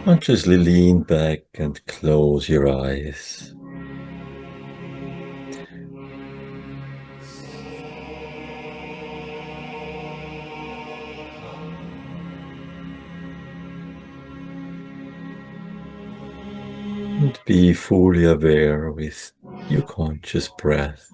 Consciously lean back and close your eyes. And be fully aware with your conscious breath.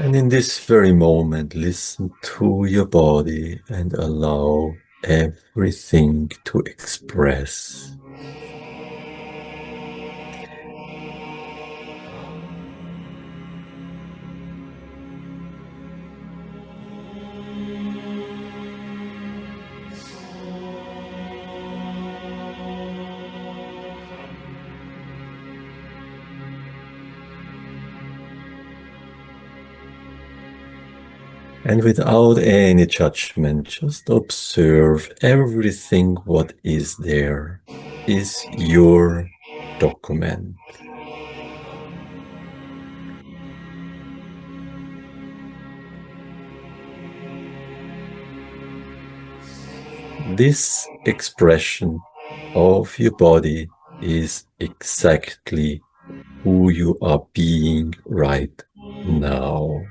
And in this very moment, listen to your body and allow everything to express. And without any judgment, just observe everything what is there is your document. This expression of your body is exactly who you are being right now.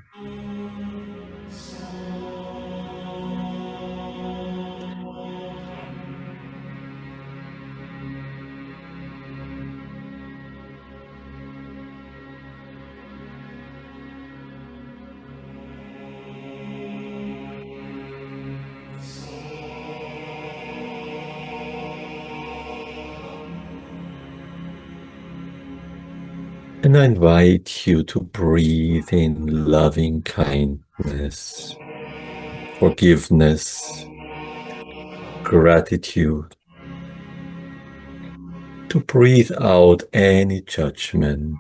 And I invite you to breathe in loving kindness, forgiveness, gratitude, to breathe out any judgment.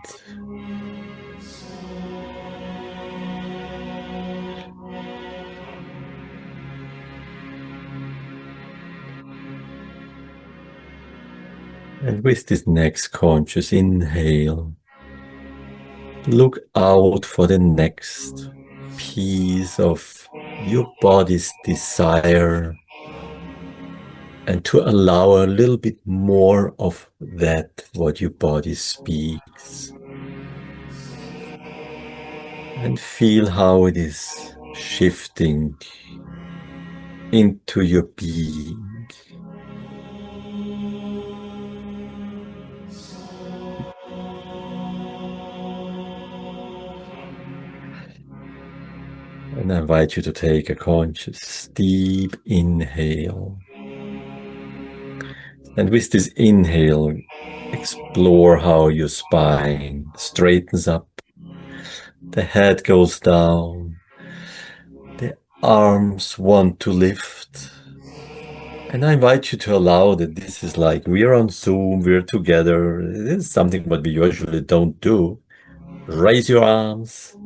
And with this next conscious inhale, look out for the next piece of your body's desire and to allow a little bit more of that what your body speaks. And feel how it is shifting into your being. And I invite you to take a conscious, deep inhale. And with this inhale, explore how your spine straightens up, the head goes down, the arms want to lift. And I invite you to allow that this is like we're on Zoom, we're together. This is something what we usually don't do. Raise your arms,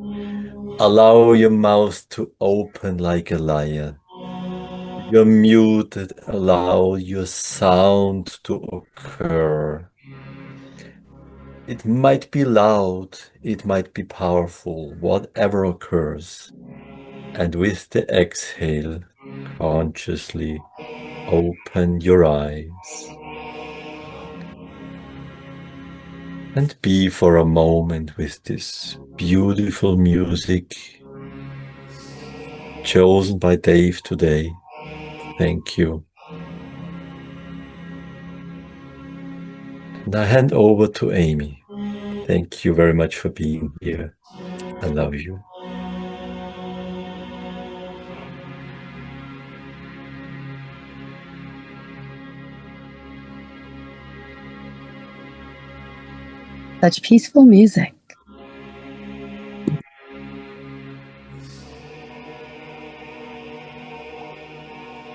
allow your mouth to open like a lion. You're muted, allow your sound to occur. It might be loud, it might be powerful, whatever occurs. And with the exhale, consciously open your eyes. And be for a moment with this beautiful music chosen by Dave today. Thank you. And I hand over to Amy. Thank you very much for being here. I love you. Such peaceful music.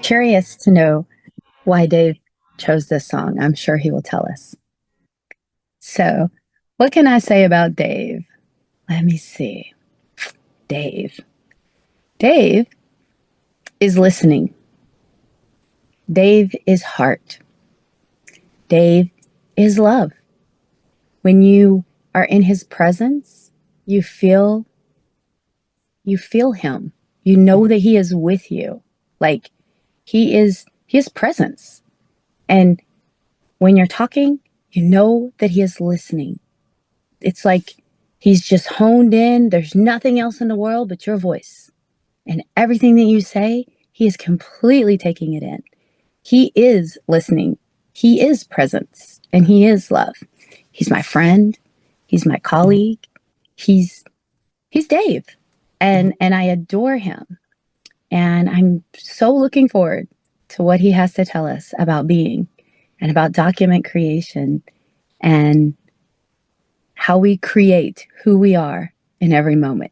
Curious to know why Dave chose this song. I'm sure he will tell us. So, what can I say about Dave? Let me see. Dave is listening. Dave is heart. Dave is love. When you are in his presence, you feel him. You know that he is with you. Like he is his presence. And when you're talking, you know that he is listening. It's like he's just honed in. There's nothing else in the world but your voice. And everything that you say, he is completely taking it in. He is listening. He is presence and he is love. He's my friend. He's my colleague. He's Dave. And I adore him. And I'm so looking forward to what he has to tell us about being and about document creation and how we create who we are in every moment.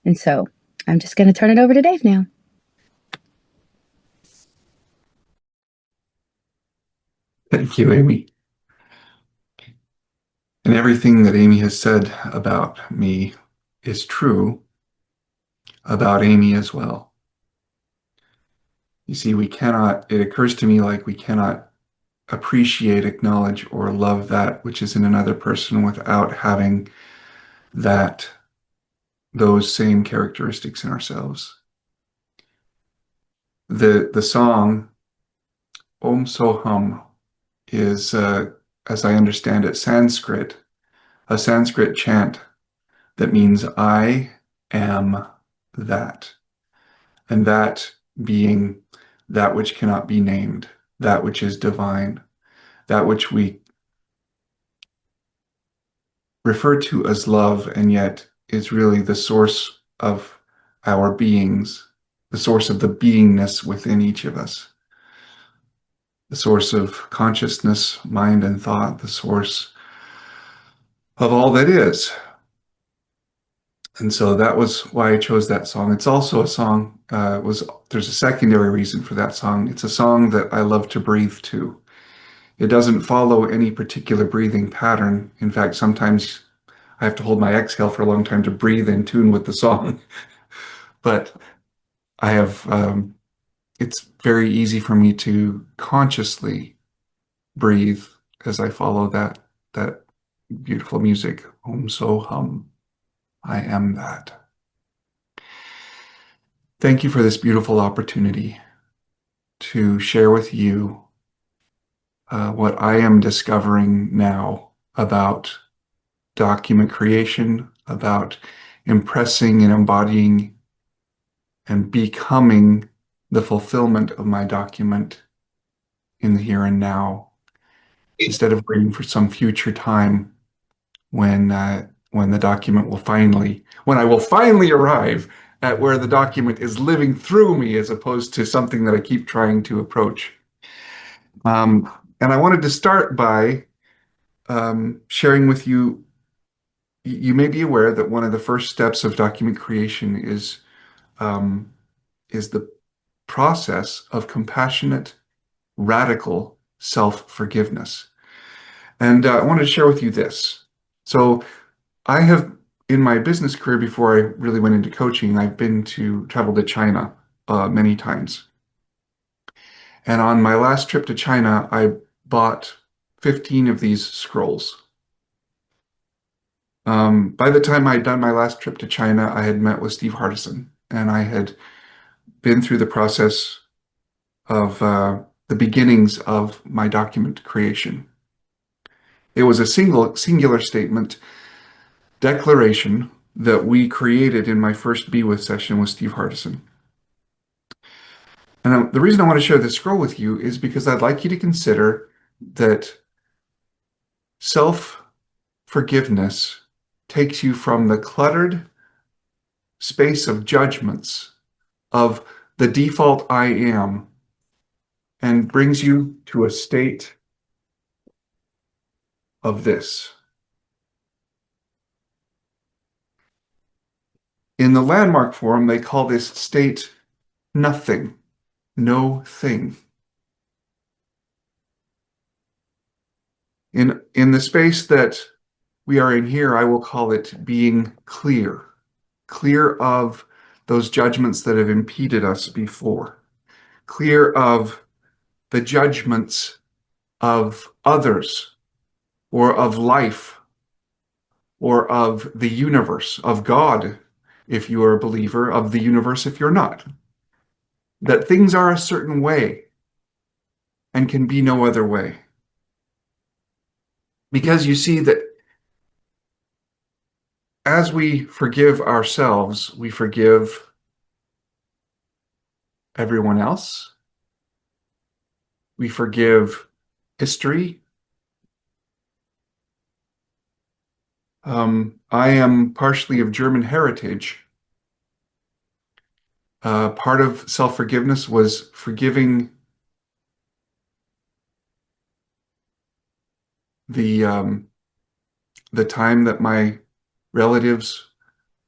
And so I'm just going to turn it over to Dave now. Thank you, Amy. And everything that Amy has said about me is true about Amy as well. You see, it occurs to me like we cannot appreciate, acknowledge, or love that which is in another person without having those same characteristics in ourselves. The song Om Soham is, as I understand it, a Sanskrit chant that means I am that. And that being that which cannot be named, that which is divine, that which we refer to as love, and yet is really the source of our beings, the source of the beingness within each of us, the source of consciousness, mind, and thought, the source of all that is. And so that was why I chose that song. It's also a song, there's a secondary reason for that song. It's a song that I love to breathe to. It doesn't follow any particular breathing pattern. In fact, sometimes I have to hold my exhale for a long time to breathe in tune with the song. But it's very easy for me to consciously breathe as I follow that beautiful music. Om So Hum. I am that. Thank you for this beautiful opportunity to share with you what I am discovering now about document creation, about impressing and embodying and becoming the fulfillment of my document in the here and now, instead of waiting for some future time when the document when I will finally arrive at where the document is living through me, as opposed to something that I keep trying to approach. And I wanted to start by sharing with you. You may be aware that one of the first steps of document creation is the process of compassionate, radical self-forgiveness. And I wanted to share with you this. So I have, in my business career, before I really went into coaching, I've traveled to China many times. And on my last trip to China, I bought 15 of these scrolls. By the time I'd done my last trip to China, I had met with Steve Hardison, and I had been through the process of the beginnings of my document creation. It was a singular statement, declaration that we created in my first Be With session with Steve Hardison. And the reason I want to share this scroll with you is because I'd like you to consider that self-forgiveness takes you from the cluttered space of judgments of the default I am and brings you to a state of this. In the landmark forum, they call this state nothing, no thing. In the space that we are in here, I will call it being clear, clear of those judgments that have impeded us before, clear of the judgments of others or of life or of the universe, of God, if you are a believer, of the universe if you're not. That things are a certain way and can be no other way. Because you see that as we forgive ourselves, we forgive everyone else. We forgive history. I am partially of German heritage. Part of self-forgiveness was forgiving the the time that my relatives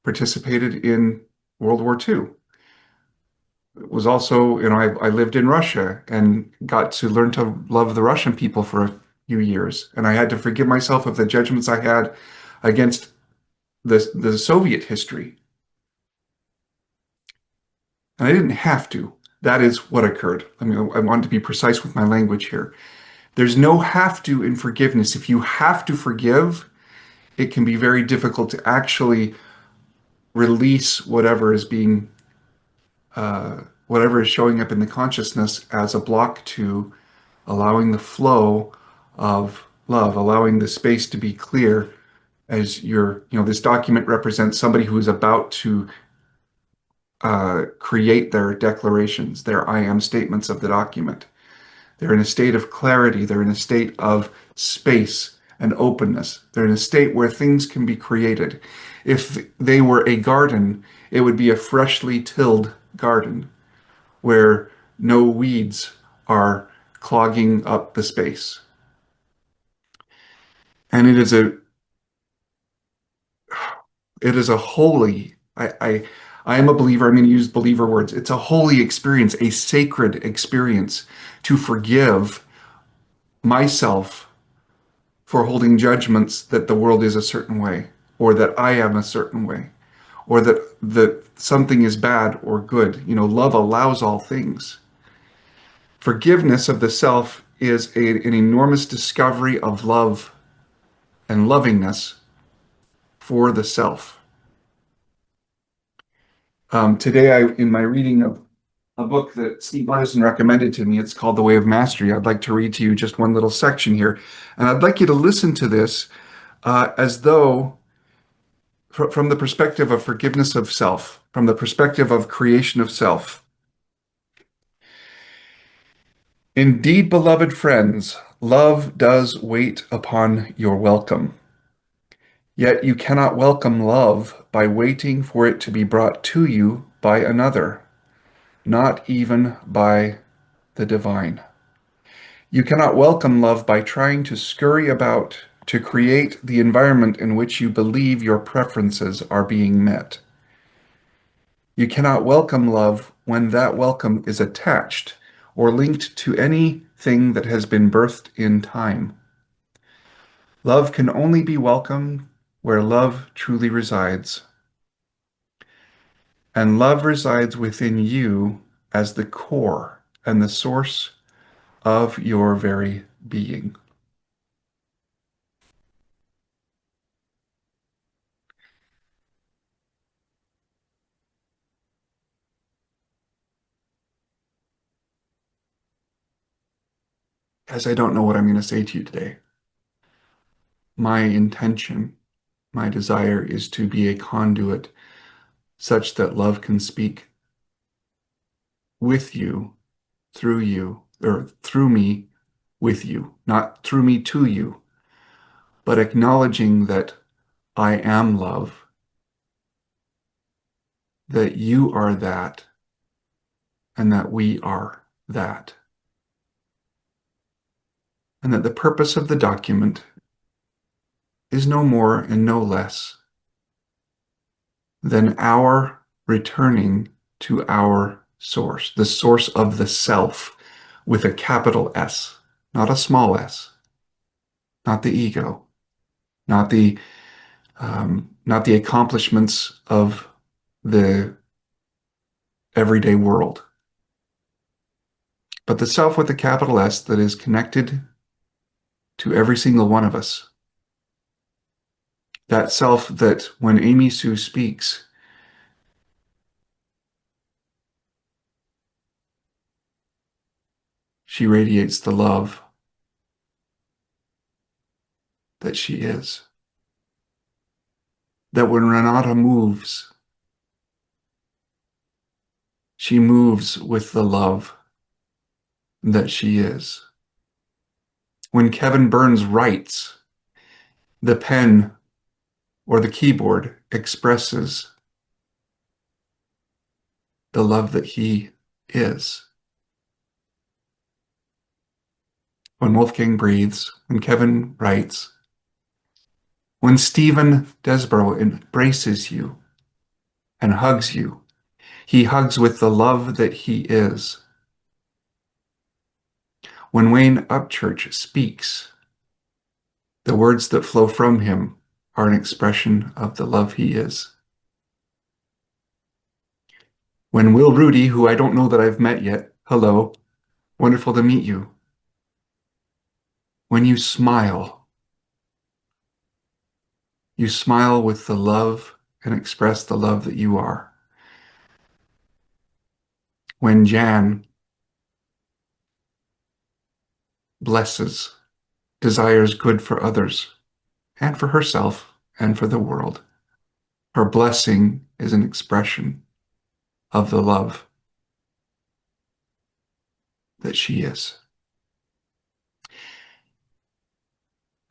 participated in World War II. It was also, I lived in Russia and got to learn to love the Russian people for a few years. And I had to forgive myself of the judgments I had against the Soviet history. And I didn't have to. That is what occurred. I mean, I want to be precise with my language here. There's no have to in forgiveness. If you have to forgive, it can be very difficult to actually release whatever is showing up in the consciousness as a block to allowing the flow of love, allowing the space to be clear as this document represents somebody who is about to create their declarations, their I am statements of the document. They're in a state of clarity. They're in a state of space and openness. They're in a state where things can be created. If they were a garden, it would be a freshly tilled garden where no weeds are clogging up the space. And it is a holy, I am a believer. I'm going to use believer words. It's a holy experience, a sacred experience to forgive myself for holding judgments that the world is a certain way, or that I am a certain way, or that something is bad or good. Love allows all things. Forgiveness of the self is an enormous discovery of love and lovingness for the self. Today, in my reading of a book that Steve Larson recommended to me, it's called The Way of Mastery. I'd like to read to you just one little section here. And I'd like you to listen to this as though, from the perspective of forgiveness of self, from the perspective of creation of self. Indeed, beloved friends, love does wait upon your welcome. Yet you cannot welcome love by waiting for it to be brought to you by another, not even by the divine. You cannot welcome love by trying to scurry about to create the environment in which you believe your preferences are being met. You cannot welcome love when that welcome is attached or linked to anything that has been birthed in time. Love can only be welcomed where love truly resides. And love resides within you as the core and the source of your very being. As I don't know what I'm going to say to you today. My intention, my desire is to be a conduit such that love can speak with you, or through me with you, not through me to you, but acknowledging that I am love, that you are that, and that we are that. And that the purpose of the document is no more and no less than our returning to our source, the source of the self with a capital S, not a small s, not the ego, not the accomplishments of the everyday world, but the self with a capital S that is connected to every single one of us. That self that when Amy Sue speaks, she radiates the love that she is. That when Renata moves, she moves with the love that she is. When Kevin Burns writes, the pen or the keyboard expresses the love that he is. When Wolfgang breathes, when Kevin writes, when Stephen Desborough embraces you and hugs you, he hugs with the love that he is. When Wayne Upchurch speaks, the words that flow from him are an expression of the love he is. When Will Rudy, who I don't know that I've met yet, hello, wonderful to meet you. When you smile with the love and express the love that you are. When Jan blesses, desires good for others and for herself and for the world, her blessing is an expression of the love that she is.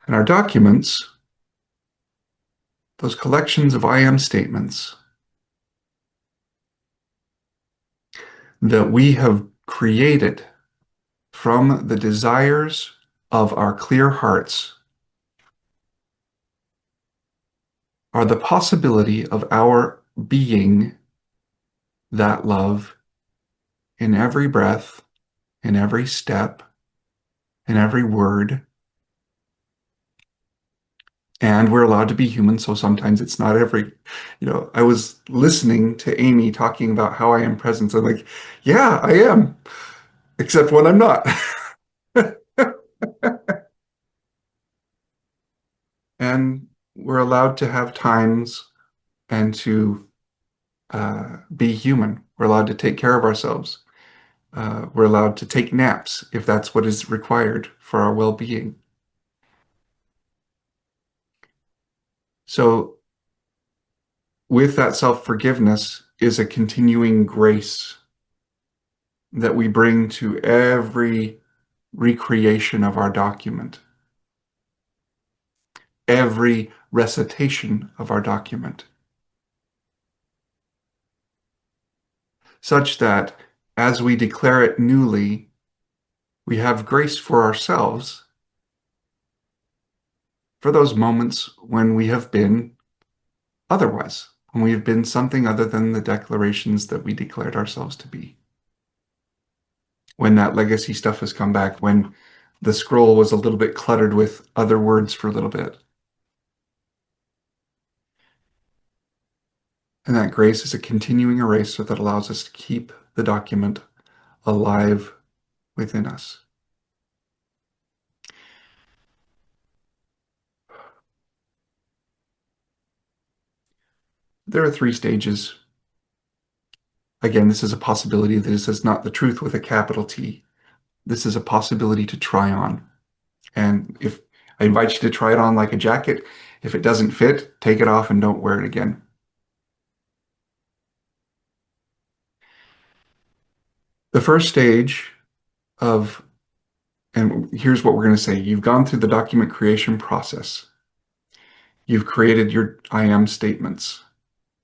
And our documents, those collections of I am statements that we have created from the desires of our clear hearts, are the possibility of our being that love in every breath, in every step, in every word. And we're allowed to be human, so sometimes it's not every, I was listening to Amy talking about how I am present. I'm like, yeah, I am, except when I'm not. And we're allowed to have times and to be human. We're allowed to take care of ourselves. We're allowed to take naps if that's what is required for our well-being. So with that self-forgiveness is a continuing grace that we bring to every recreation of our document, every recitation of our document, such that as we declare it newly, we have grace for ourselves for those moments when we have been otherwise, when we have been something other than the declarations that we declared ourselves to be. When that legacy stuff has come back, when the scroll was a little bit cluttered with other words for a little bit. And that grace is a continuing eraser that allows us to keep the document alive within us. There are 3 stages. Again, this is a possibility. This is not the truth with a capital T. This is a possibility to try on. And if I invite you to try it on like a jacket, if it doesn't fit, take it off and don't wear it again. The first stage of, and here's what we're going to say, you've gone through the document creation process. You've created your I am statements.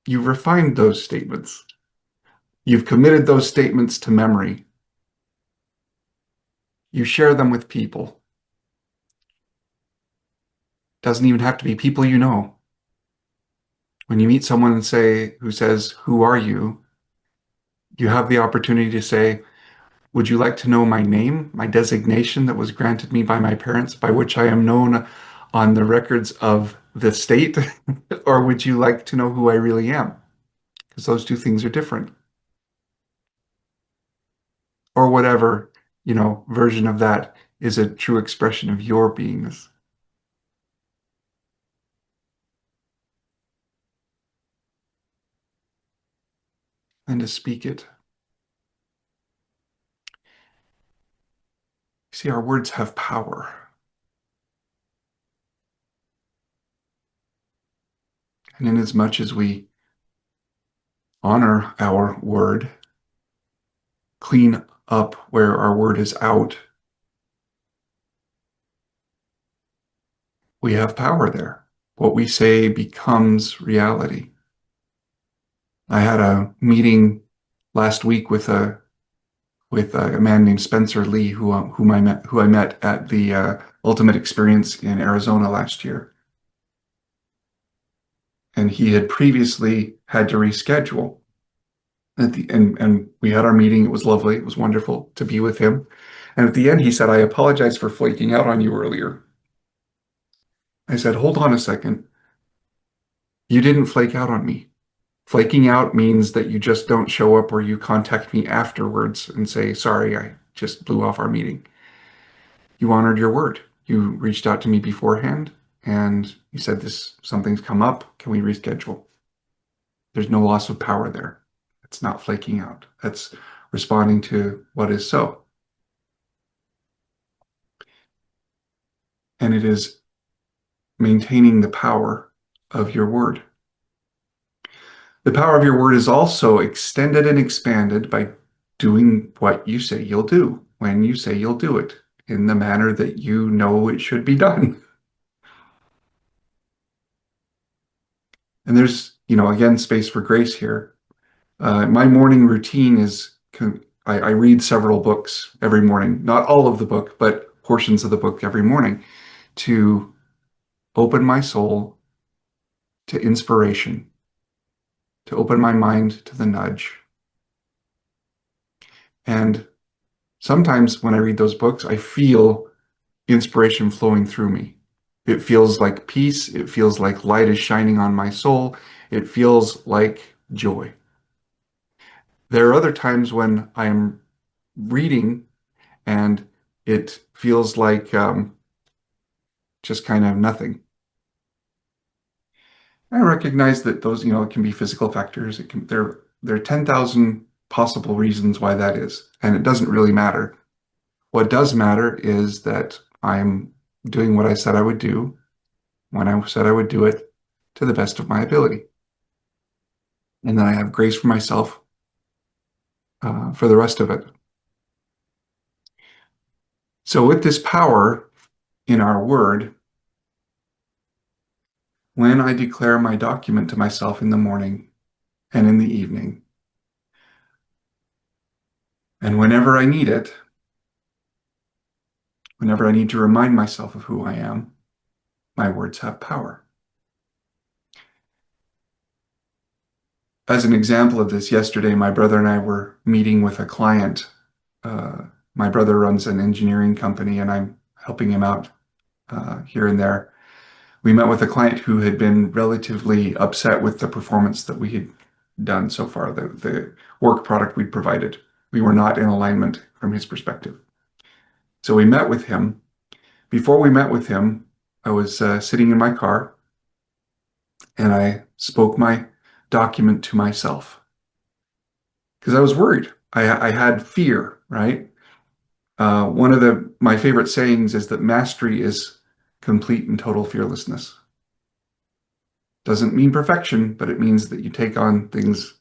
You've refined those statements. You've committed those statements to memory. You share them with people. Doesn't even have to be people you know. When you meet someone and who says, "Who are you?" you have the opportunity to say, "Would you like to know my name, my designation that was granted me by my parents, by which I am known on the records of the state? Or would you like to know who I really am?" Because those 2 things are different. Or whatever version of that is a true expression of your beingness. And to speak it. See, our words have power. And inasmuch as we honor our word, clean up where our word is out, we have power there. What we say becomes reality. I had a meeting last week with a man named Spencer Lee, who I met at the Ultimate Experience in Arizona last year. And he had previously had to reschedule. And we had our meeting. It was lovely. It was wonderful to be with him. And at the end, he said, "I apologize for flaking out on you earlier." I said, "Hold on a second. You didn't flake out on me. Flaking out means that you just don't show up or you contact me afterwards and say, 'Sorry, I just blew off our meeting.' You honored your word. You reached out to me beforehand and you said something's come up. Can we reschedule?" There's no loss of power there. It's not flaking out. That's responding to what is so. And it is maintaining the power of your word. The power of your word is also extended and expanded by doing what you say you'll do, when you say you'll do it, in the manner that you know it should be done. And there's, again, space for grace here. My morning routine is I read several books every morning, not all of the book, but portions of the book every morning to open my soul to inspiration, to open my mind to the nudge. And sometimes when I read those books, I feel inspiration flowing through me. It feels like peace. It feels like light is shining on my soul. It feels like joy. There are other times when I'm reading and it feels like just kind of nothing. I recognize that those, it can be physical factors. There are 10,000 possible reasons why that is, and it doesn't really matter. What does matter is that I'm doing what I said I would do when I said I would do it to the best of my ability. And then I have grace for myself for the rest of it. So with this power in our word, when I declare my document to myself in the morning and in the evening, and whenever I need it, whenever I need to remind myself of who I am, my words have power. As an example of this, yesterday my brother and I were meeting with a client. My brother runs an engineering company and I'm helping him out here and there. We met with a client who had been relatively upset with the performance that we had done so far, the work product we'd provided. We were not in alignment from his perspective. So we met with him. Before we met with him, I was sitting in my car and I spoke my document to myself because I was worried. I had fear, right? One of my favorite sayings is that mastery is complete and total fearlessness. Doesn't mean perfection, but it means that you take on things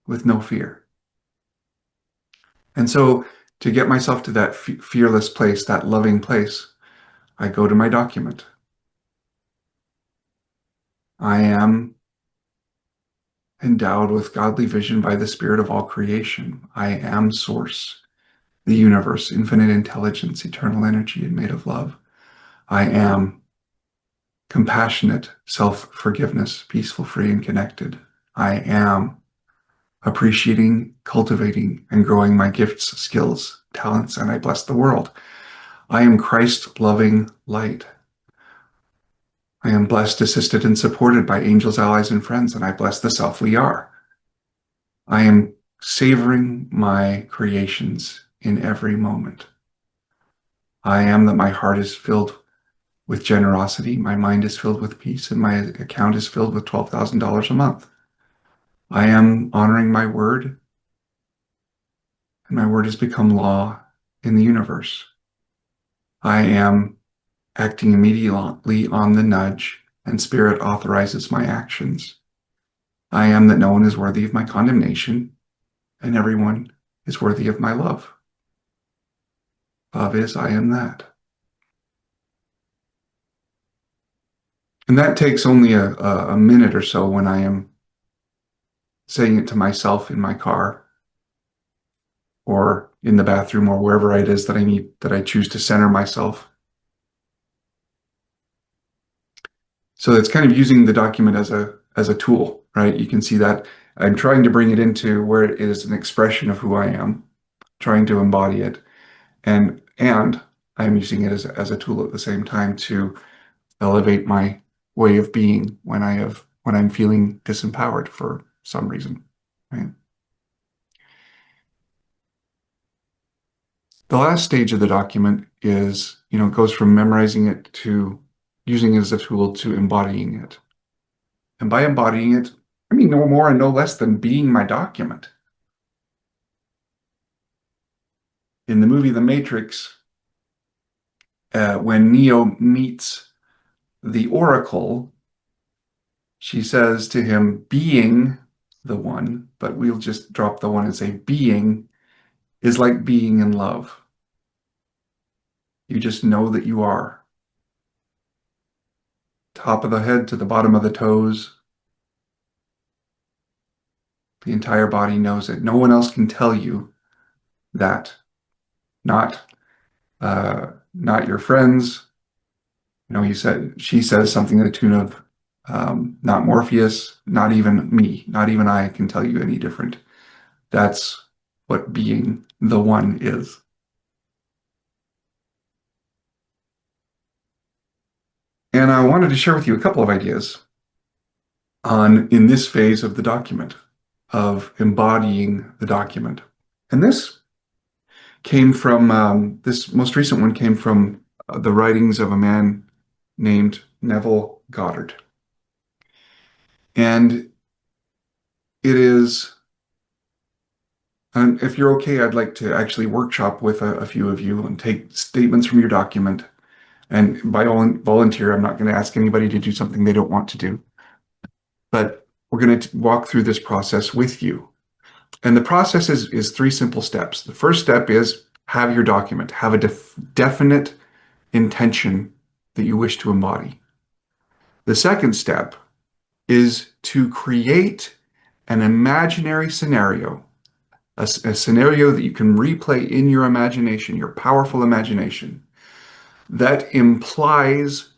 with no fear. And so to get myself to that fearless place, that loving place, I go to my document. I am endowed with godly vision by the Spirit of all creation. I am Source, the universe, infinite intelligence, eternal energy, and made of love. I am compassionate, self-forgiveness, peaceful, free, and connected. I am appreciating, cultivating, and growing my gifts, skills, talents, and I bless the world. I am Christ-loving light. I am blessed, assisted, and supported by angels, allies, and friends, and I bless the self we are. I am savoring my creations in every moment. I am that my heart is filled with generosity, my mind is filled with peace, and my account is filled with $12,000 a month. I am honoring my word, and my word has become law in the universe. I am acting immediately on the nudge, and spirit authorizes my actions. I am that no one is worthy of my condemnation, and everyone is worthy of my love. Love is, I am that. And that takes only a minute or so when I am saying it to myself in my car or in the bathroom or wherever it is that I choose to center myself. So it's kind of using the document as a tool, right? You can see that I'm trying to bring it into where it is an expression of who I am, trying to embody it, and I'm using it as a tool at the same time to elevate my way of being when I'm feeling disempowered for some reason, right? The last stage of the document is, it goes from memorizing it to using it as a tool to embodying it. And by embodying it, I mean no more and no less than being my document. In the movie The Matrix, when Neo meets the Oracle, she says to him, being the one, but we'll just drop the one and say being is like being in love. You just know that you are. Top of the head to the bottom of the toes. The entire body knows it. No one else can tell you that. Not not your friends. She says something to the tune of, not Morpheus, not even me, not even I can tell you any different. That's what being the one is. And I wanted to share with you a couple of ideas in this phase of the document, of embodying the document. And this most recent one came from the writings of a man named Neville Goddard. And it is, if you're okay, I'd like to actually workshop with a few of you and take statements from your document. And by all volunteer, I'm not going to ask anybody to do something they don't want to do. But we're going to walk through this process with you. And the process is three simple steps. The first step is have your document, have a definite intention that you wish to embody. The second step is to create an imaginary scenario, a scenario that you can replay in your imagination, your powerful imagination, that implies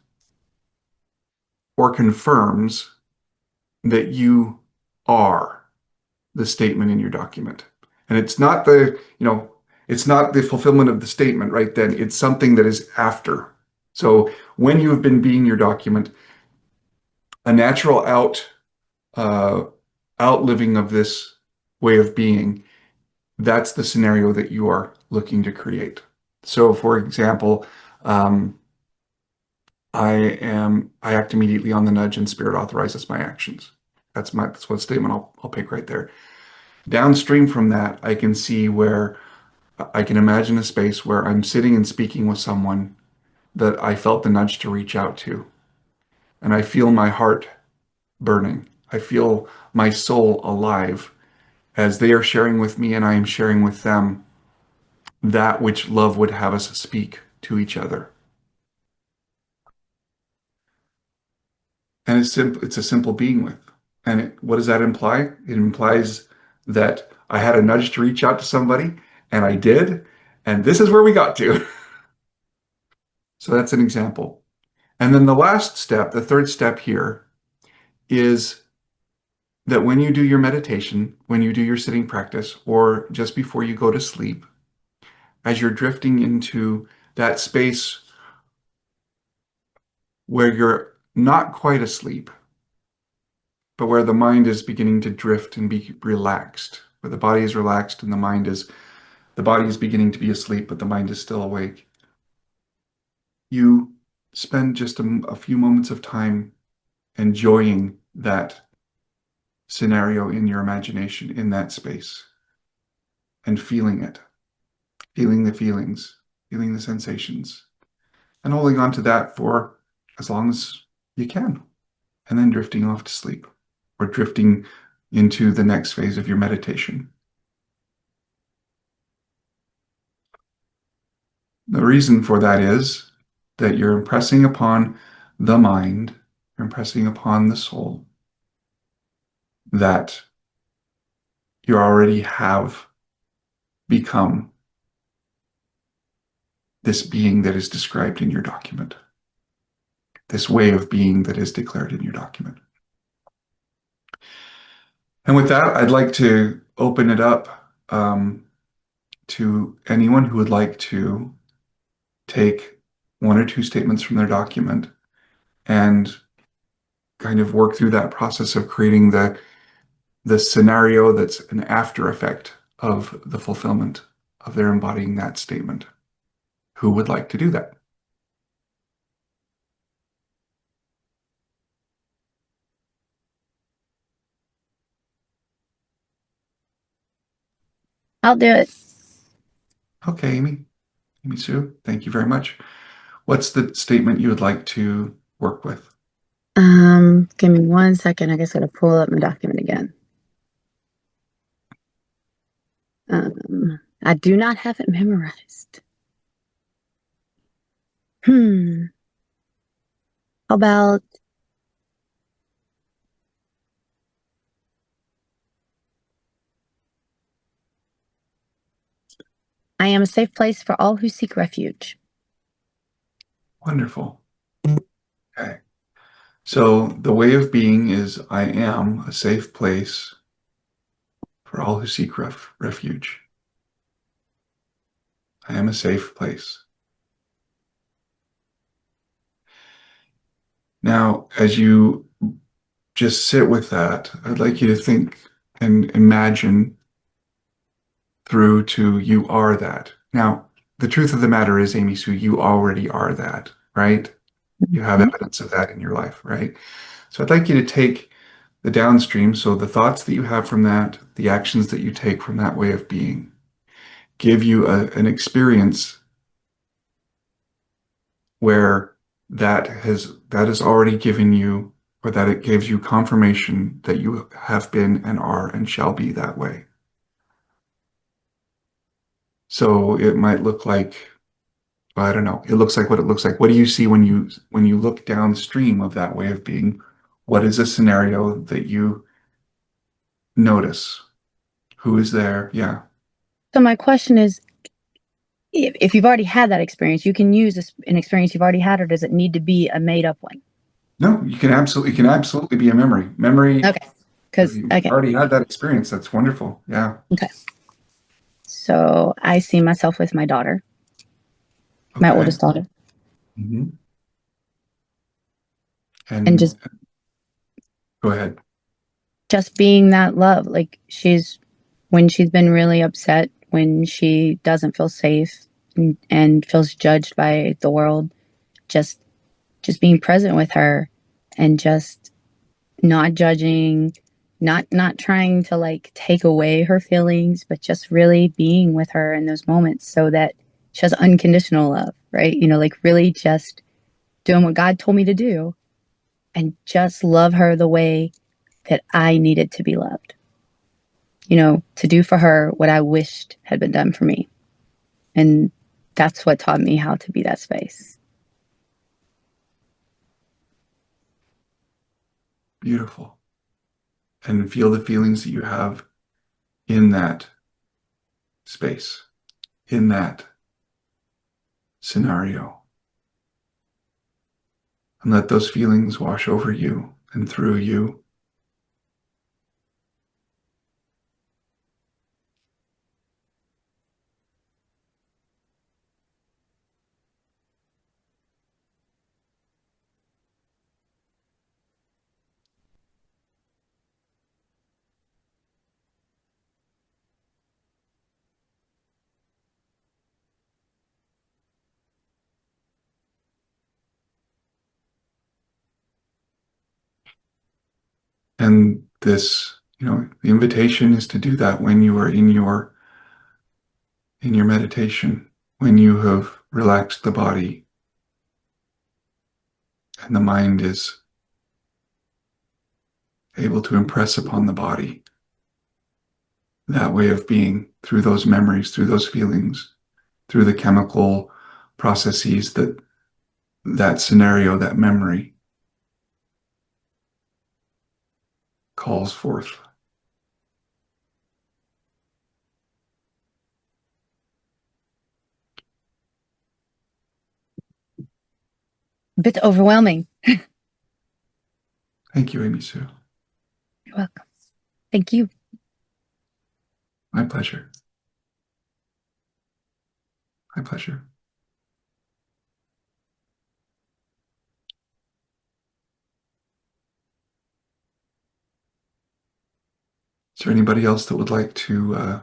or confirms that you are the statement in your document. And it's not it's not the fulfillment of the statement right then. It's something that is after. So when you have been being your document, a natural outliving of this way of being, that's the scenario that you are looking to create. So for example, I act immediately on the nudge and spirit authorizes my actions. That's what statement I'll pick right there. Downstream from that, I can see where I can imagine a space where I'm sitting and speaking with someone that I felt the nudge to reach out to. And I feel my heart burning. I feel my soul alive as they are sharing with me and I am sharing with them that which love would have us speak to each other. And it's a simple being with. And what does that imply? It implies that I had a nudge to reach out to somebody, and I did, and this is where we got to. So that's an example. And then the last step, the third step here, is that when you do your meditation, when you do your sitting practice, or just before you go to sleep, as you're drifting into that space where you're not quite asleep, but where the mind is beginning to drift and be relaxed, where the body is relaxed and the mind is The body is beginning to be asleep, but the mind is still awake. You spend just a few moments of time enjoying that scenario in your imagination in that space and feeling it, feeling the feelings, feeling the sensations, and holding on to that for as long as you can, and then drifting off to sleep or drifting into the next phase of your meditation. The reason for that is that you're impressing upon the mind, you're impressing upon the soul that you already have become this being that is described in your document, this way of being that is declared in your document. And with that, I'd like to open it up to anyone who would like to take one or two statements from their document and kind of work through that process of creating the scenario that's an after effect of the fulfillment of their embodying that statement. Who would like to do that? I'll do it. Okay, Amy Sue, thank you very much. What's the statement you would like to work with? Give me 1 second. I guess I gotta pull up my document again. I do not have it memorized. How about I am a safe place for all who seek refuge. Wonderful. Okay. So the way of being is I am a safe place for all who seek refuge. I am a safe place. Now, as you just sit with that, I'd like you to think and imagine through to you are that. Now, the truth of the matter is, Amy Sue, you already are that, right? You have Mhm. evidence of that in your life, right? So I'd like you to take the downstream, so the thoughts that you have from that, the actions that you take from that way of being, give you an experience where that has already given you, or that it gives you confirmation that you have been and are and shall be that way. So it might look like, well, I don't know. It looks like what it looks like. What do you see when you look downstream of that way of being? What is a scenario that you notice? Who is there? Yeah. So my question is, if you've already had that experience, you can use an experience you've already had, or does it need to be a made up one? No, it can absolutely be a memory. Memory, Okay. Because, you've okay. already had that experience. That's wonderful. Yeah. Okay. So I see myself with my daughter, my Okay. oldest daughter, hmm and And just go ahead. being that love. Like when she's been really upset, when she doesn't feel safe and feels judged by the world, just being present with her and just not judging, not trying to like take away her feelings, but just really being with her in those moments so that she has unconditional love, right? Like really just doing what God told me to do and just love her the way that I needed to be loved. To do for her what I wished had been done for me. And that's what taught me how to be that space. Beautiful. And feel the feelings that you have in that space, in that scenario. And let those feelings wash over you and through you. And this, the invitation is to do that when you are in your meditation, when you have relaxed the body and the mind is able to impress upon the body that way of being through those memories, through those feelings, through the chemical processes that scenario, that memory calls forth. A bit overwhelming. Thank you, Amy Sue. You're welcome. Thank you. My pleasure. My pleasure. Is there anybody else that would like to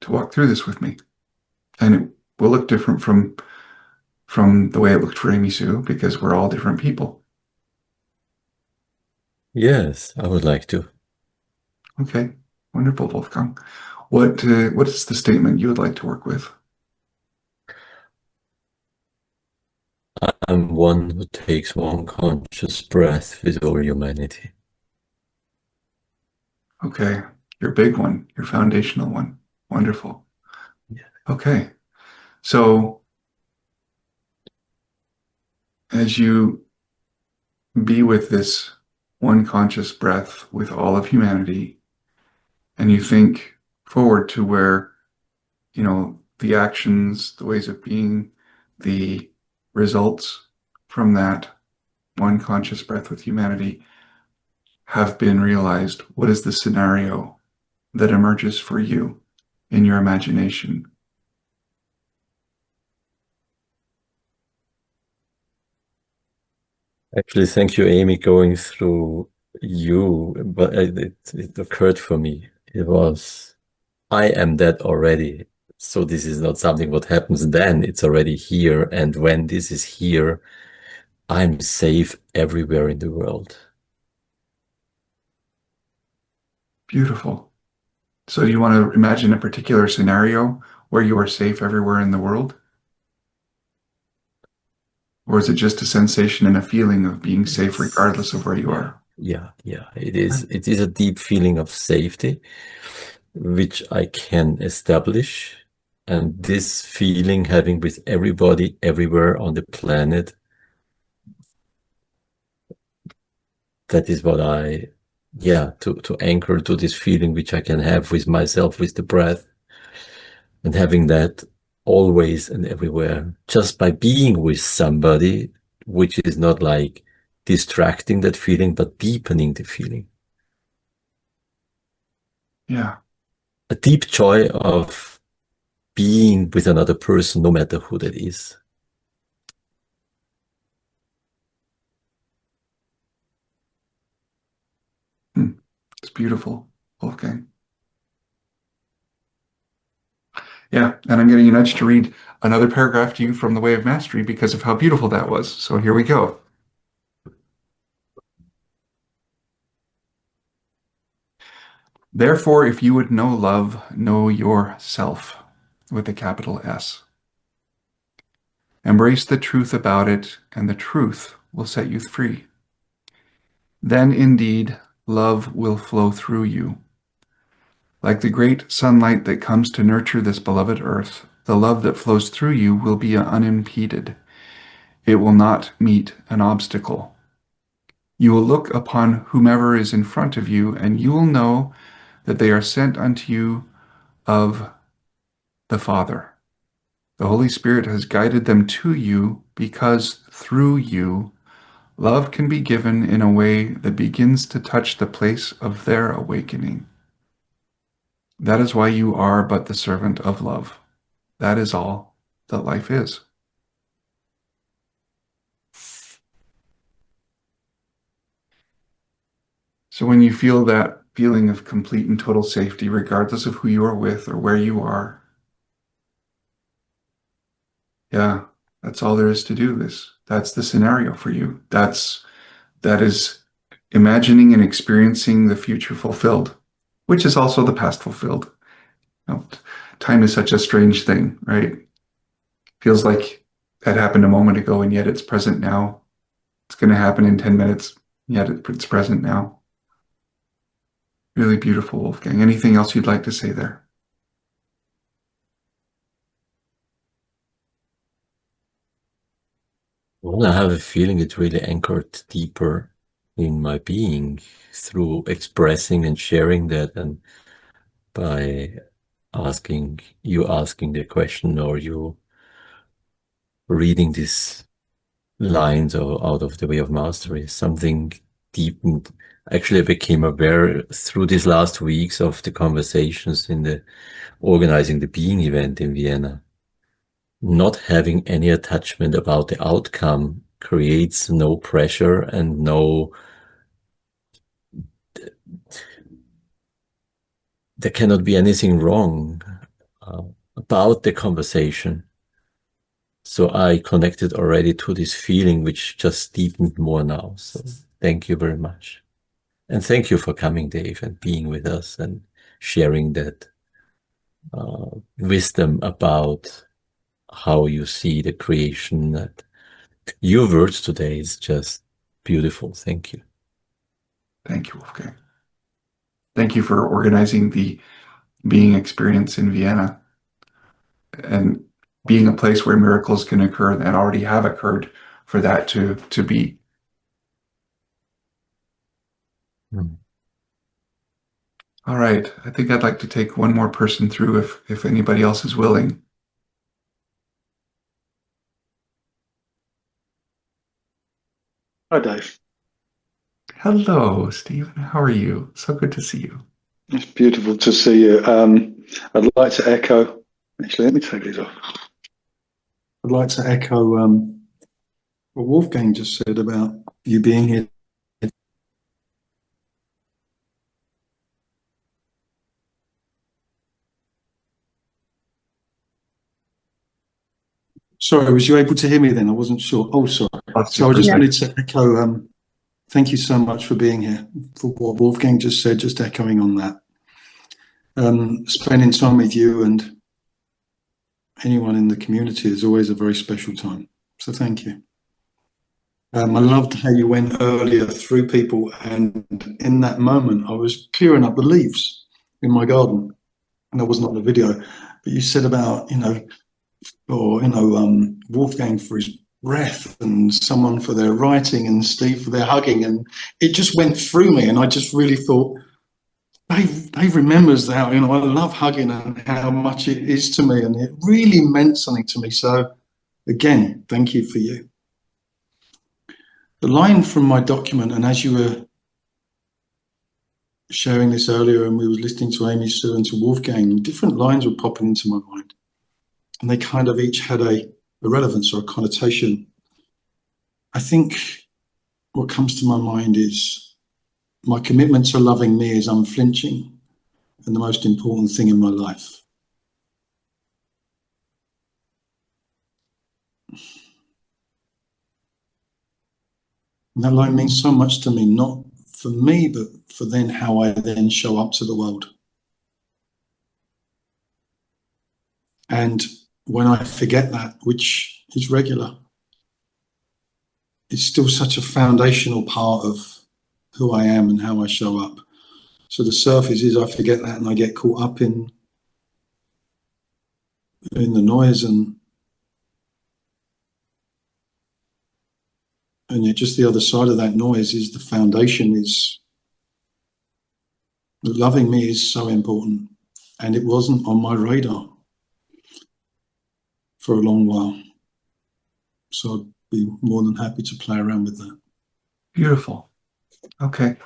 walk through this with me? And it will look different from the way it looked for Amy Sue because we're all different people. Yes, I would like to. Okay, wonderful, Wolfgang. What is the statement you would like to work with? I'm one who takes one conscious breath with all humanity. Okay, your big one, your foundational one. Wonderful. Yeah. Okay, so as you be with this one conscious breath with all of humanity, and you think forward to where, the actions, the ways of being, the results from that one conscious breath with humanity have been realized, what is the scenario that emerges for you in your imagination? Actually, thank you, Amy, going through you, but it occurred for me. I am that already. So this is not something what happens then, it's already here. And when this is here, I'm safe everywhere in the world. Beautiful. So do you want to imagine a particular scenario where you are safe everywhere in the world? Or is it just a sensation and a feeling of being safe regardless of where you are? Yeah. It is a deep feeling of safety, which I can establish. And this feeling having with everybody everywhere on the planet, that is what to anchor to this feeling which I can have with myself, with the breath, and having that always and everywhere, just by being with somebody, which is not like distracting that feeling, but deepening the feeling. Yeah. A deep joy of being with another person, no matter who that is. It's beautiful, Wolfgang. Yeah, and I'm getting a nudge to read another paragraph to you from The Way of Mastery because of how beautiful that was. So here we go. Therefore, if you would know love, know yourself with a capital S. Embrace the truth about it, and the truth will set you free. Then indeed, love will flow through you. Like the great sunlight that comes to nurture this beloved earth, the love that flows through you will be unimpeded. It will not meet an obstacle. You will look upon whomever is in front of you, and you will know that they are sent unto you of the Father. The Holy Spirit has guided them to you because through you, love can be given in a way that begins to touch the place of their awakening. That is why you are but the servant of love. That is all that life is. So when you feel that feeling of complete and total safety, regardless of who you are with or where you are, yeah, that's all there is to do. That's the scenario for you. That is imagining and experiencing the future fulfilled, which is also the past fulfilled. You know, time is such a strange thing, right? Feels like that happened a moment ago, and yet it's present now. It's going to happen in 10 minutes, yet it's present now. Really beautiful, Wolfgang. Anything else you'd like to say there? Well, I have a feeling it really anchored deeper in my being through expressing and sharing that, and by asking the question, or you reading these lines or out of the Way of Mastery, something deepened. Actually, I became aware through these last weeks of the conversations in the organizing the Being event in Vienna. Not having any attachment about the outcome creates no pressure and there cannot be anything wrong about the conversation. So I connected already to this feeling, which just deepened more now. So thank you very much. And thank you for coming, Dave, and being with us and sharing that wisdom about how you see the creation. That your words today is just beautiful. Thank you. Thank you, Wolfgang. Thank you for organizing the being experience in Vienna and being a place where miracles can occur that already have occurred for that to be. All right. I think I'd like to take one more person through if anybody else is willing. Hi, Dave. Hello, Stephen. How are you? So good to see you. It's beautiful to see you. I'd like to echo. Actually, let me take these off. I'd like to echo what Wolfgang just said about you being here. Sorry, was you able to hear me then? I wasn't sure. Oh, sorry. So I just wanted to echo, thank you so much for being here, for what Wolfgang just said, just echoing on that. Spending time with you and anyone in the community is always a very special time. So thank you. I loved how you went earlier through people, and in that moment, I was clearing up the leaves in my garden, and that wasn't on the video. But you said about, Wolfgang for his breath, and someone for their writing, and Steve for their hugging, and it just went through me, and I just really thought, Dave remembers that. I love hugging and how much it is to me, and it really meant something to me. So, again, thank you for you. The line from my document, and as you were sharing this earlier, and we were listening to Amy Sue and to Wolfgang, different lines were popping into my mind, and they kind of each had a relevance or a connotation. I think what comes to my mind is my commitment to loving me is unflinching and the most important thing in my life. And that line means so much to me, not for me, but for then how I then show up to the world. And when I forget that, which is regular, it's still such a foundational part of who I am and how I show up. So the surface is I forget that and I get caught up in the noise, and yet just the other side of that noise is the foundation is loving me is so important, and it wasn't on my radar for a long while. So I'd be more than happy to play around with that. Beautiful. Okay.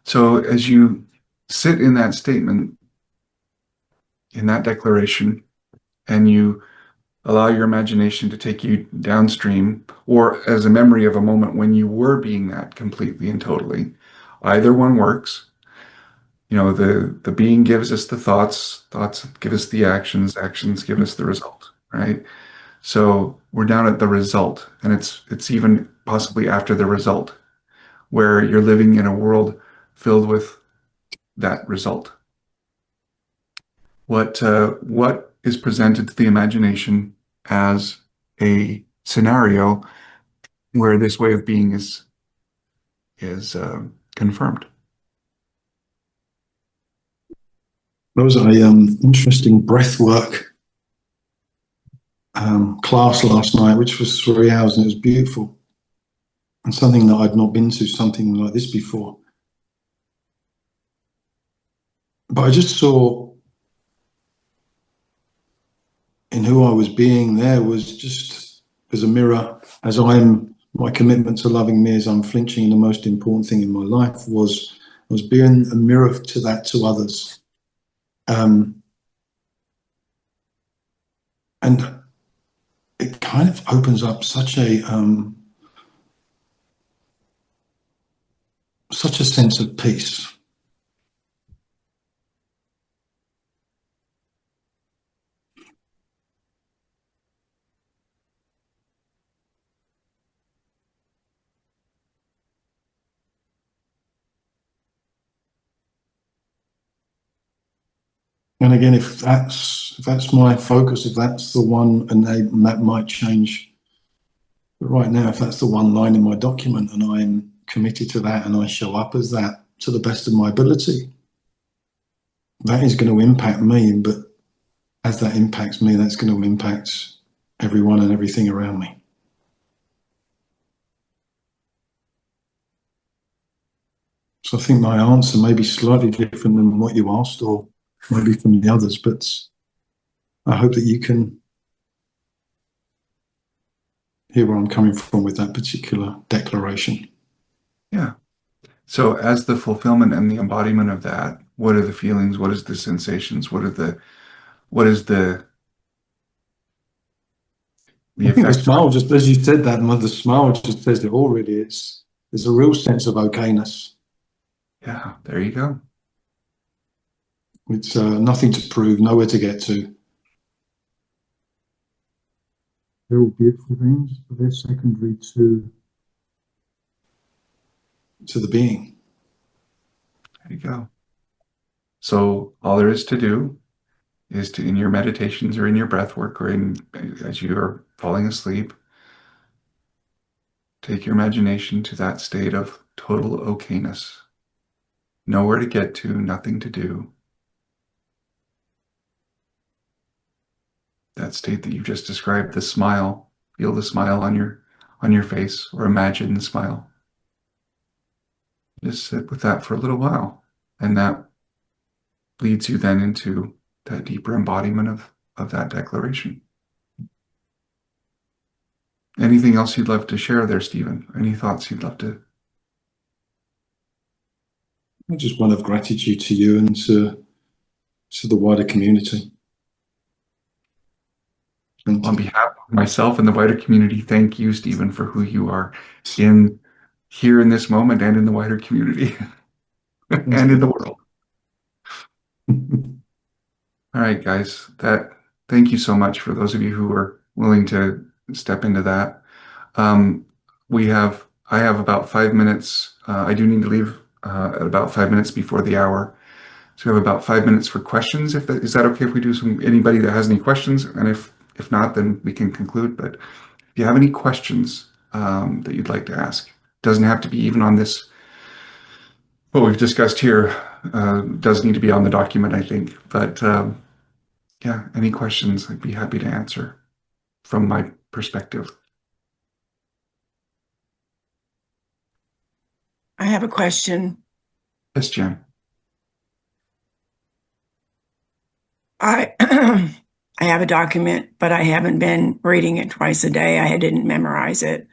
So as you sit in that statement, in that declaration, and you allow your imagination to take you downstream, or as a memory of a moment when you were being that completely and totally, either one works. The being gives us the thoughts give us the actions give us the result, right? So we're down at the result, and it's even possibly after the result where you're living in a world filled with that result. What is presented to the imagination as a scenario where this way of being is confirmed. There was a interesting breath work class last night, which was 3 hours, and it was beautiful. And something that I'd not been to something like this before. But I just saw in who I was being there was just as a mirror, as my commitment to loving me as unflinching, and the most important thing in my life was being a mirror to that to others. And it kind of opens up such a sense of peace. And again, if that's my focus, if that's the one, and that might change. But right now, if that's the one line in my document, and I'm committed to that, and I show up as that to the best of my ability, that is going to impact me. But as that impacts me, that's going to impact everyone and everything around me. So I think my answer may be slightly different than what you asked, or maybe from the others, but I hope that you can hear where I'm coming from with that particular declaration. Yeah. So as the fulfillment and the embodiment of that, what are the feelings? What is the sensations? What is the I think the effect? smile, just as you said that, the smile just says it all, really. There's a real sense of okayness. Yeah, there you go. It's nothing to prove, nowhere to get to. They're all beautiful things, but they're secondary to the being. There you go. So all there is to do is to, in your meditations or in your breath work or as you are falling asleep, take your imagination to that state of total okayness. Nowhere to get to, nothing to do. That state that you just described, the smile, feel the smile on your face, or imagine the smile. Just sit with that for a little while, and that leads you then into that deeper embodiment of that declaration. Anything else you'd love to share there, Stephen? Any thoughts you'd love to? Just one of gratitude to you and to the wider community. On behalf of myself and the wider community, thank you, Stephen, for who you are here in this moment and in the wider community and in the world. All right, guys, thank you so much for those of you who are willing to step into that. I have about 5 minutes. I do need to leave at about 5 minutes before the hour. So we have about 5 minutes for questions. Is that okay if we do anybody that has any questions? And if not, then we can conclude. But if you have any questions that you'd like to ask, doesn't have to be even on this. What we've discussed here does need to be on the document, I think. But yeah, any questions, I'd be happy to answer from my perspective. I have a question. Yes, Jen. I I have a document, but I haven't been reading it twice a day. I didn't memorize it.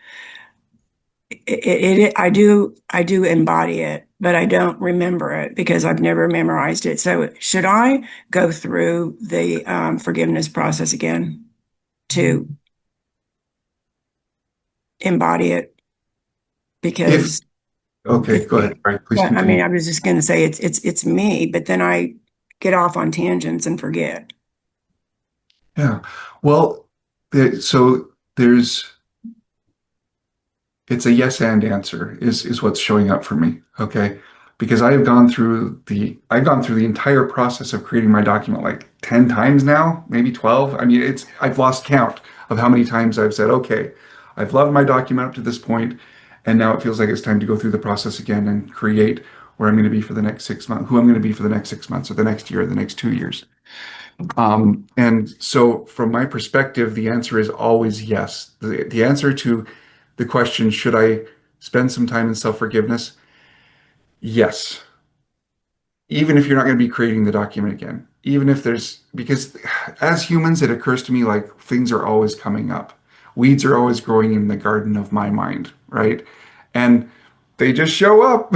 I do embody it, but I don't remember it because I've never memorized it. So should I go through the forgiveness process again to embody it? Because Okay, go ahead. All right, please I continue. mean, I was just going to say it's me, but then I get off on tangents and forget. Yeah. Well, so there's it's a yes and answer is what's showing up for me. Okay. Because I've gone through the entire process of creating my document like 10 times now, maybe 12. I mean, I've lost count of how many times I've said, okay, I've loved my document up to this point, and now it feels like it's time to go through the process again and create where I'm going to be for the next 6 months, who I'm going to be for the next 6 months or the next year or the next 2 years. And so from my perspective, the answer is always yes. The answer to the question, should I spend some time in self-forgiveness? Yes. Even if you're not going to be creating the document again, even if because as humans, it occurs to me like things are always coming up. Weeds are always growing in the garden of my mind, right? And they just show up.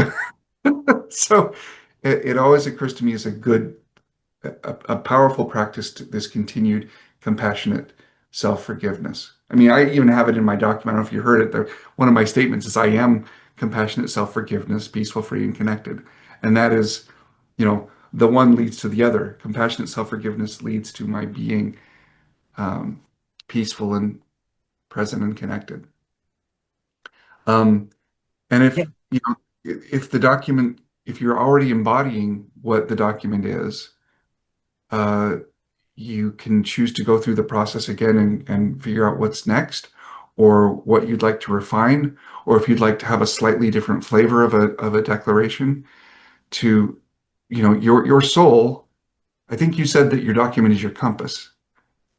So it always occurs to me as a powerful practice to this continued compassionate self-forgiveness. I mean, I even have it in my document. I don't know if you heard it. One of my statements is I am compassionate self-forgiveness, peaceful, free, and connected. And that is, the one leads to the other. Compassionate self-forgiveness leads to my being peaceful and present and connected. And if you're already embodying what the document is, uh, you can choose to go through the process again and figure out what's next, or what you'd like to refine, or if you'd like to have a slightly different flavor of a declaration to, your soul. I think you said that your document is your compass.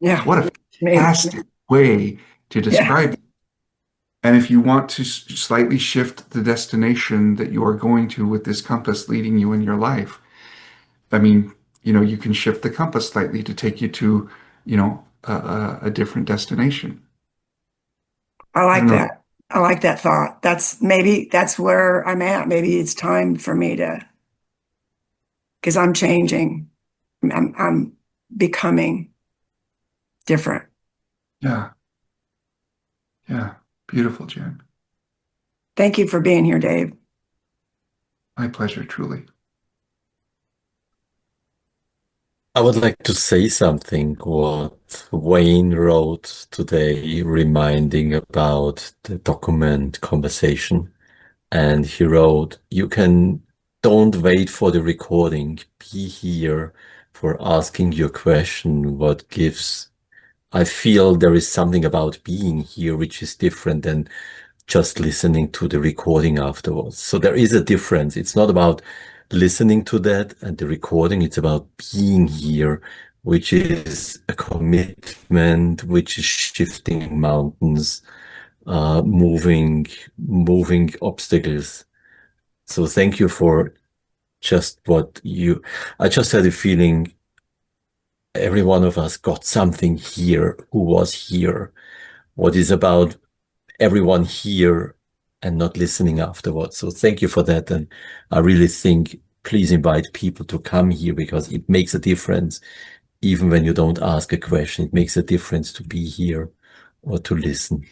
Yeah. What a Maybe. fantastic way to Yeah. describe it. And if you want to slightly shift the destination that you are going to with this compass leading you in your life, I mean, you can shift the compass slightly to take you to, a different destination. I I like don't know. that. I like that thought. That's where I'm at. Maybe it's time for me because I'm changing. I'm becoming different. Yeah. Yeah. Beautiful, Jen. Thank you for being here, Dave. My pleasure, truly. I would like to say something what Wayne wrote today, reminding about the document conversation. And he wrote, don't wait for the recording. Be here for asking your question. I feel there is something about being here which is different than just listening to the recording afterwards. So there is a difference. It's not about listening to that and the recording. It's about being here, which is a commitment, which is shifting mountains, moving obstacles. So thank you for I just had a feeling every one of us got something here who was here. What is about everyone here and not listening afterwards. So thank you for that. And I really think please invite people to come here because it makes a difference. Even when you don't ask a question, it makes a difference to be here or to listen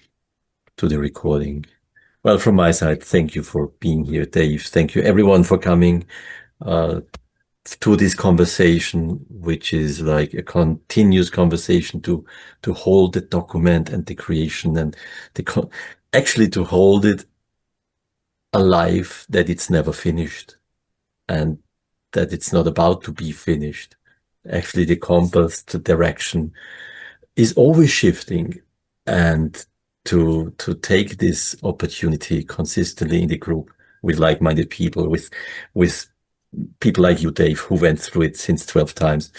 to the recording. Well, from my side, thank you for being here, Dave. Thank you everyone for coming to this conversation, which is like a continuous conversation to hold the document and the creation and actually to hold it alive, that it's never finished and that it's not about to be finished. Actually, the compass, the direction is always shifting, and to take this opportunity consistently in the group with like-minded people, with people like you, Dave, who went through it since 12 times.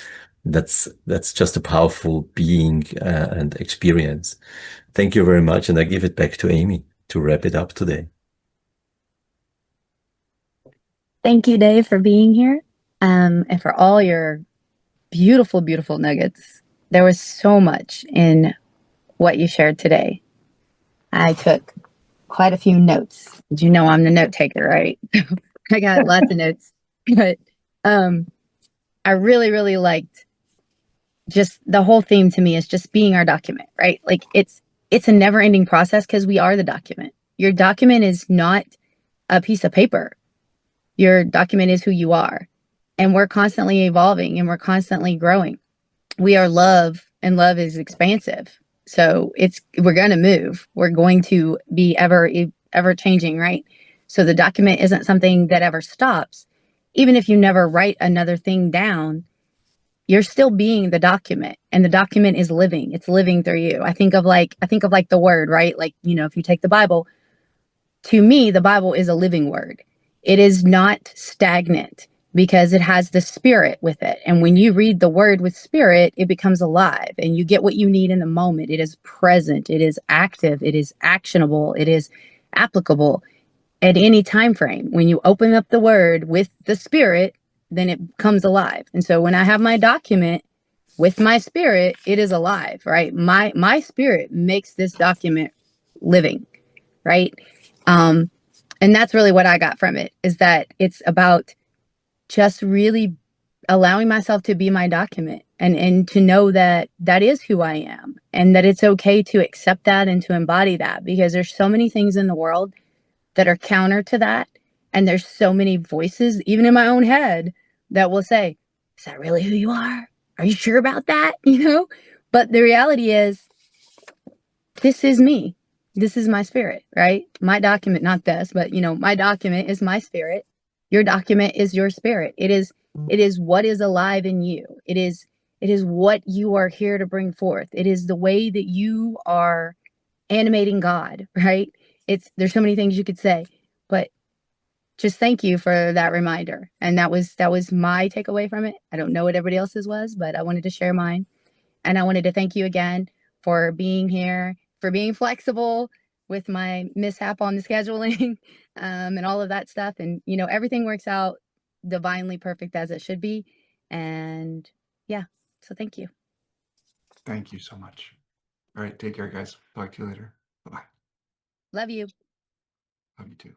That's just a powerful being and experience. Thank you very much. And I give it back to Amy to wrap it up today. Thank you, Dave, for being here, and for all your beautiful, beautiful nuggets. There was so much in what you shared today. I took quite a few notes. Did you know I'm the note taker, right? I got lots of notes, but I really, really liked just the whole theme. To me is just being our document, right? Like it's a never-ending process because we are the document. Your document is not a piece of paper. Your document is who you are, and we're constantly evolving and we're constantly growing. We are love, and love is expansive. So we're going to move. We're going to be ever ever changing, right? So the document isn't something that ever stops. Even if you never write another thing down, you're still being the document, and the document is living. It's living through you. I think of like the word, right? Like, if you take the Bible, to me, the Bible is a living word. It is not stagnant because it has the spirit with it. And when you read the word with spirit, it becomes alive and you get what you need in the moment. It is present, it is active, it is actionable, it is applicable at any time frame. When you open up the word with the spirit, then it comes alive. And so when I have my document with my spirit, it is alive, right? My spirit makes this document living, right? And that's really what I got from it, is that it's about just really allowing myself to be my document, and to know that that is who I am, and that it's okay to accept that and to embody that, because there's so many things in the world that are counter to that. And there's so many voices, even in my own head, that will say, is that really who you are? Are you sure about that? But the reality is, this is me. This is my spirit, right? My document, not this, but my document is my spirit. Your document is your spirit. It is what is alive in you. It is what you are here to bring forth. It is the way that you are animating God, right? There's so many things you could say, but just thank you for that reminder. And that was my takeaway from it. I don't know what everybody else's was, but I wanted to share mine. And I wanted to thank you again for being here, for being flexible with my mishap on the scheduling, and all of that stuff. And, everything works out divinely perfect as it should be. And yeah, so thank you. Thank you so much. All right, take care, guys. Talk to you later. Bye-bye. Love you. Love you too.